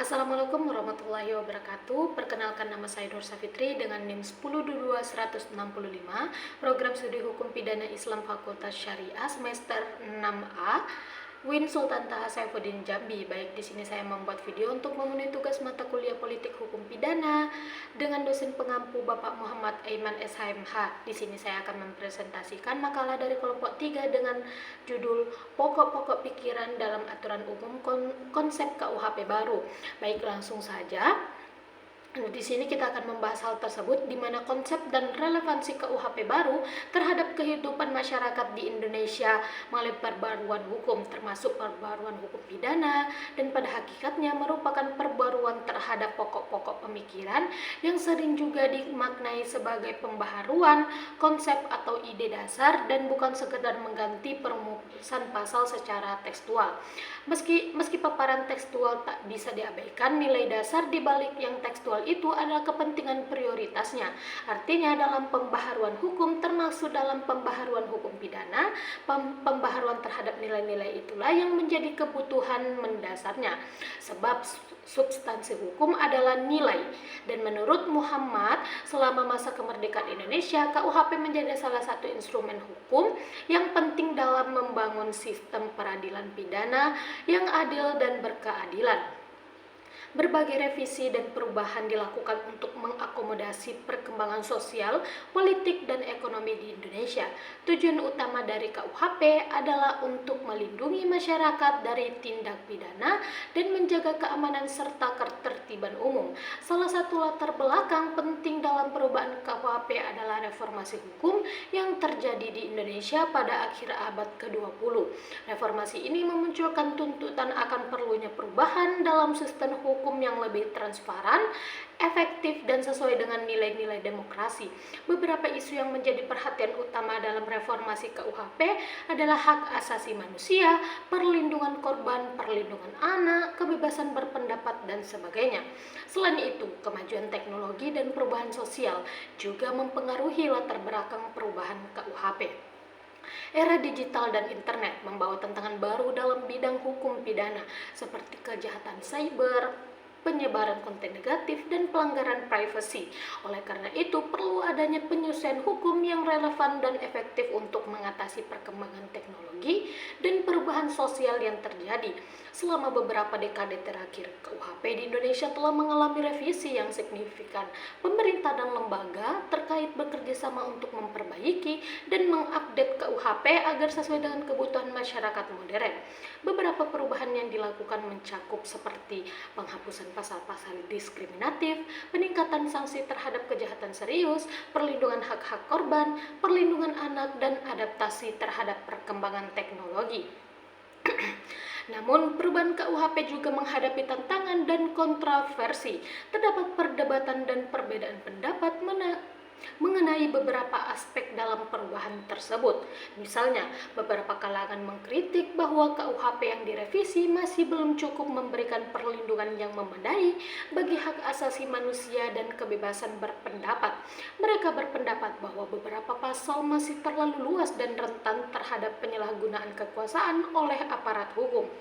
Assalamualaikum warahmatullahi wabarakatuh. Perkenalkan, nama saya Nur Safitri dengan NIM 1022165, Program Studi Hukum Pidana Islam Fakultas Syariah semester 6A, Win Sultan Taha Saifuddin Jambi. Baik, di sini saya membuat video untuk memenuhi tugas mata kuliah Politik Hukum Pidana dengan dosen pengampu Bapak Muhammad Aiman SHMH. Di sini saya akan mempresentasikan makalah dari kelompok 3 dengan judul Pokok-pokok pikiran dalam aturan umum konsep KUHP baru. Baik, langsung saja. Di sini kita akan membahas hal tersebut, di mana konsep dan relevansi KUHP baru terhadap kehidupan masyarakat di Indonesia melalui perbaruan hukum, termasuk perbaruan hukum pidana, dan pada hakikatnya merupakan perbaruan terhadap pokok-pokok pemikiran yang sering juga dimaknai sebagai pembaharuan konsep atau ide dasar dan bukan sekedar mengganti perumusan pasal secara tekstual. Meski paparan tekstual tak bisa diabaikan, nilai dasar di balik yang tekstual itu adalah kepentingan prioritasnya. Artinya dalam pembaharuan hukum, termasuk dalam pembaharuan hukum pidana, pembaharuan terhadap nilai-nilai itulah yang menjadi kebutuhan mendasarnya. Sebab substansi hukum adalah nilai. Dan menurut Muhammad, selama masa kemerdekaan Indonesia, KUHP menjadi salah satu instrumen hukum yang penting dalam membangun sistem peradilan pidana yang adil dan berkeadilan. Berbagai revisi dan perubahan dilakukan untuk mengakomodasi perkembangan sosial, politik, dan ekonomi di Indonesia. Tujuan utama dari KUHP adalah untuk melindungi masyarakat dari tindak pidana dan menjaga keamanan serta ketertiban umum. Salah satu latar belakang penting dalam perubahan KUHP adalah reformasi hukum yang terjadi di Indonesia pada akhir abad ke-20. Reformasi ini memunculkan tuntutan akan perlunya perubahan dalam sistem hukum yang lebih transparan, efektif, dan sesuai dengan nilai-nilai demokrasi. Beberapa isu yang menjadi perhatian utama dalam reformasi KUHP adalah hak asasi manusia, perlindungan korban, perlindungan anak, kebebasan berpendapat, dan sebagainya. Selain itu, kemajuan teknologi dan perubahan sosial juga mempengaruhi latar belakang perubahan KUHP. Era digital dan internet membawa tantangan baru dalam bidang hukum pidana seperti kejahatan cyber, penyebaran konten negatif, dan pelanggaran privasi. Oleh karena itu, perlu adanya penyesuaian hukum yang relevan dan efektif untuk mengatasi perkembangan teknologi dan perubahan sosial yang terjadi. Selama beberapa dekade terakhir, KUHP di Indonesia telah mengalami revisi yang signifikan. Pemerintah dan lembaga terkait bekerja sama untuk memperbaiki dan mengupdate KUHP agar sesuai dengan kebutuhan masyarakat modern. Beberapa perubahan yang dilakukan mencakup seperti penghapusan pasal-pasal diskriminatif, peningkatan sanksi terhadap kejahatan serius, perlindungan hak-hak korban, perlindungan anak, dan adaptasi terhadap perkembangan teknologi. Namun, perubahan KUHP juga menghadapi tantangan dan kontroversi. Terdapat perdebatan dan perbedaan pendapat mengenai beberapa aspek dalam perubahan tersebut. Misalnya, beberapa kalangan mengkritik bahwa KUHP yang direvisi masih belum cukup memberikan perlindungan yang memadai bagi hak asasi manusia dan kebebasan berpendapat. Mereka berpendapat bahwa beberapa pasal masih terlalu luas dan rentan terhadap penyalahgunaan kekuasaan oleh aparat hukum.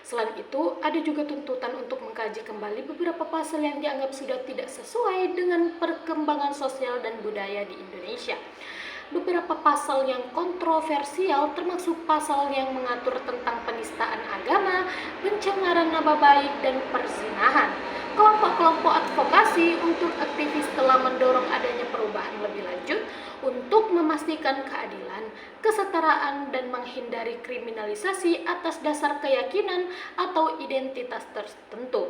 Selain itu, ada juga tuntutan untuk mengkaji kembali beberapa pasal yang dianggap sudah tidak sesuai dengan perkembangan sosial dan budaya di Indonesia. Beberapa pasal yang kontroversial termasuk pasal yang mengatur tentang penistaan agama, pencemaran nama baik, dan perzinahan. Kelompok-kelompok advokasi untuk aktivis telah mendorong adanya perubahan lebih lanjut untuk memastikan keadilan, kesetaraan, dan menghindari kriminalisasi atas dasar keyakinan atau identitas tertentu.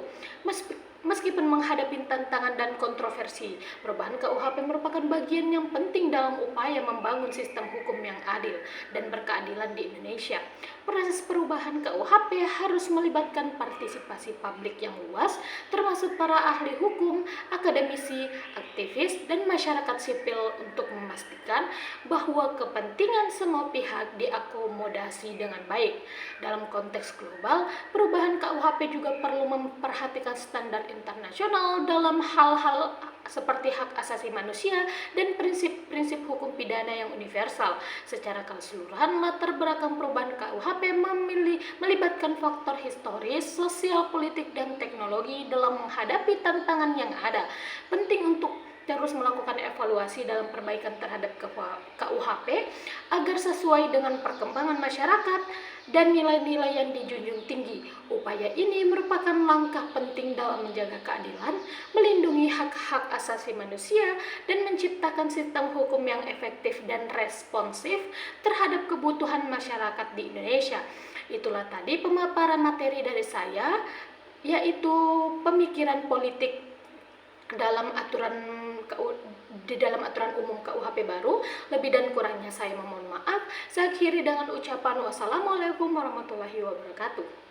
Meskipun menghadapi tantangan dan kontroversi, perubahan KUHP merupakan bagian yang penting dalam upaya membangun sistem hukum yang adil dan berkeadilan di Indonesia. Proses perubahan KUHP harus melibatkan partisipasi publik yang luas, termasuk para ahli hukum, akademisi, aktivis, dan masyarakat sipil untuk memastikan bahwa kepentingan semua pihak diakomodasi dengan baik. Dalam konteks global, perubahan KUHP juga perlu memperhatikan standar internasional dalam hal-hal seperti hak asasi manusia dan prinsip-prinsip hukum pidana yang universal. Secara keseluruhan, latar belakang perubahan KUHP melibatkan faktor historis, sosial, politik, dan teknologi dalam menghadapi tantangan yang ada. Penting untuk terus melakukan evaluasi dalam perbaikan terhadap KUHP agar sesuai dengan perkembangan masyarakat dan nilai-nilai yang dijunjung tinggi. Upaya ini merupakan langkah penting dalam menjaga keadilan, melindungi hak-hak asasi manusia, dan menciptakan sistem hukum yang efektif dan responsif terhadap kebutuhan masyarakat di Indonesia. Itulah tadi pemaparan materi dari saya, yaitu pemikiran politik dalam aturan umum KUHP baru. Lebih dan kurangnya saya memohon maaf. Saya akhiri dengan ucapan wassalamualaikum warahmatullahi wabarakatuh.